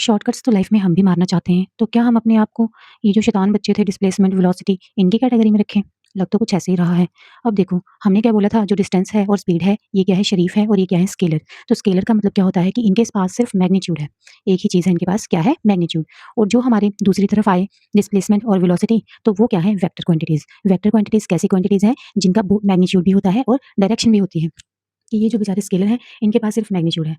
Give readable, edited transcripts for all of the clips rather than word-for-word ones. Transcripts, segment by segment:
Shortcuts तो life में हम भी मारना चाहते हैं, तो क्या हम अपने आप को ये जो शैतान बच्चे थे डिस्प्लेसमेंट, वेलोसिटी इनकी कैटेगरी में रखें? लग तो कुछ ऐसे ही रहा है। अब देखो, हमने क्या बोला था जो डिस्टेंस है और स्पीड है, ये क्या है शरीफ है और ये क्या है स्केलर। तो स्केलर का मतलब क्या होता है कि इनके पास सिर्फ मैग्नीट्यूड है। एक ही चीज़ है इनके पास क्या है मैग्नीट्यूड। और जो हमारे दूसरी तरफ आए डिस्प्लेसमेंट और वेलोसिटी तो वो क्या है वेक्टर क्वांटिटीज़। वेक्टर क्वांटिटीज़ कैसी क्वांटिटीज़ हैं जिनका मैग्नीट्यूड भी होता है और डायरेक्शन भी होती है। कि ये जो बेचारे स्केलर हैं इनके पास सिर्फ मैग्नीट्यूड है।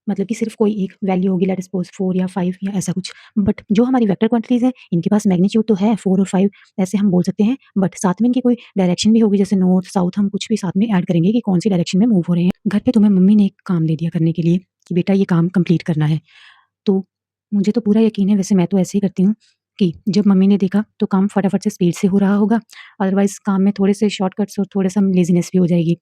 मतलब कि सिर्फ कोई एक वैल्यू होगी लेट सपोज़ 4 या 5 या ऐसा कुछ। बट जो हमारी वेक्टर क्वांटिटीज़ हैं, इनके पास मैग्नीट्यूड तो है 4 और 5 ऐसे हम बोल सकते हैं, बट साथ में इनकी कोई डायरेक्शन भी होगी जैसे नॉर्थ, साउथ हम कुछ भी साथ में ऐड करेंगे कि कौन-सी डायरेक्शन में मूव हो रहे हैं। घर पे तुम्हें मम्मी ने एक काम दे दिया करने के लिए कि बेटा ये काम कंप्लीट करना है। तो मुझे तो पूरा यकीन है वैसे मैं तो ऐसे ही करती हूँ कि जब मम्मी ने देखा तो काम फटाफट से स्पीड से हो रहा होगा, अदरवाइज़ काम में थोड़े से शॉर्टकट्स और थोड़ा-सा लेज़ीनेस भी हो जाएगी।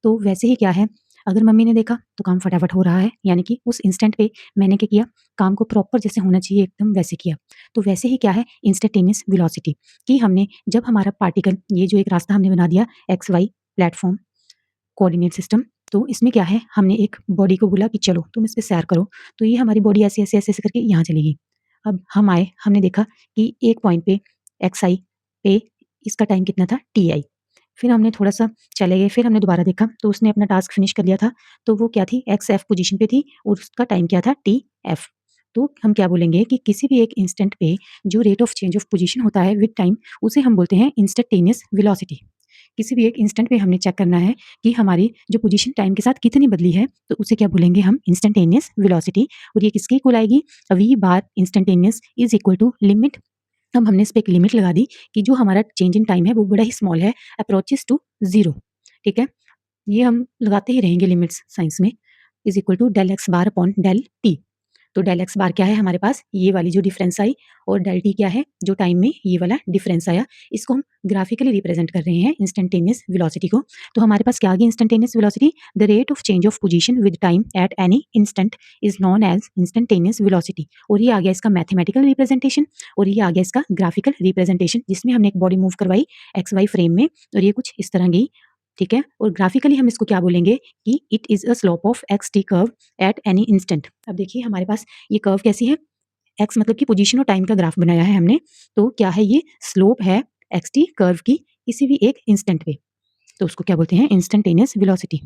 तो वैसे ही क्या है, अगर मम्मी ने देखा तो काम फटाफट हो रहा है, यानी कि उस इंस्टेंट पे मैंने क्या किया, काम को प्रॉपर जैसे होना चाहिए एकदम वैसे किया। तो वैसे ही क्या है इंस्टैन्टेनियस वेलोसिटी कि हमने जब हमारा पार्टिकल ये जो एक रास्ता हमने बना दिया X, Y platform coordinate system, तो इसमें क्या है हमने एक बॉडी को बोला कि चलो तुम इस पे सैर करो, तो ये हमारी बॉडी ऐसे-ऐसे करके यहाँ चलेगी। अब हम आए, हमने देखा कि एक पॉइंट पे एक्स आई पे इसका टाइम कितना था टी आई। फिर हमने थोड़ा-सा चले गए, फिर हमने दोबारा देखा, तो उसने अपना टास्क फिनिश कर लिया था, तो वो क्या थी एक्स एफ पोज़ीशन पे थी और उसका टाइम क्या था टी एफ। तो हम क्या बोलेंगे कि किसी भी एक इंस्टेंट पे जो rate of change of position होता है विद टाइम, उसे हम बोलते हैं इंस्टैन्टेनियस वेलोसिटी। किसी भी एक इंस्टेंट पे हमने चेक करना है कि हमारी जो पोज़ीशन टाइम के साथ कितनी बदली है, तो उसे क्या बोलेंगे हम इंस्टैन्टेनियस वेलोसिटी। और ये किसके इक्वल आएगी? V bar instantaneous is equal to limit. अब हमने इस पे एक लिमिट लगा दी कि जो हमारा चेंज इन टाइम है वो बड़ा ही स्मॉल है, अप्रोचेस टू 0। ठीक है? ये हम लगाते ही रहेंगे लिमिट्स साइंस में, is equal to del X bar upon del T. तो डेल एक्स बार क्या है हमारे पास ये वाली जो डिफरेंस आई, और डेल टी क्या है जो टाइम में ये वाला डिफरेंस आया। इसको हम ग्राफिकली रिप्रेजेंट कर रहे हैं इंस्टेंटेनियस वेलोसिटी को। तो हमारे पास क्या आ गई instantaneous velocity, the rate of change of position with time at any instant is known as instantaneous velocity. और ये आ गया इसका मैथमेटिकल रिप्रेजेंटेशन, और ये आ गया इसका ग्राफिकल रिप्रेजेंटेशन, जिसमें हमने एक बॉडी मूव करवाई एक्स वाई फ्रेम में, और ये कुछ इस तरह गई। ठीक है? और ग्राफिकली हम इसको क्या बोलेंगे कि it is a slope of x T curve at any instant. अब देखिए हमारे पास ये कर्व कैसी है, एक्स मतलब कि पोजीशन और टाइम का ग्राफ बनाया है हमने, तो क्या है ये स्लोप है एक्स टी कर्व की किसी भी एक इंस्टेंट पे, तो उसको क्या बोलते हैं इंस्टेंटेनियस वेलोसिटी।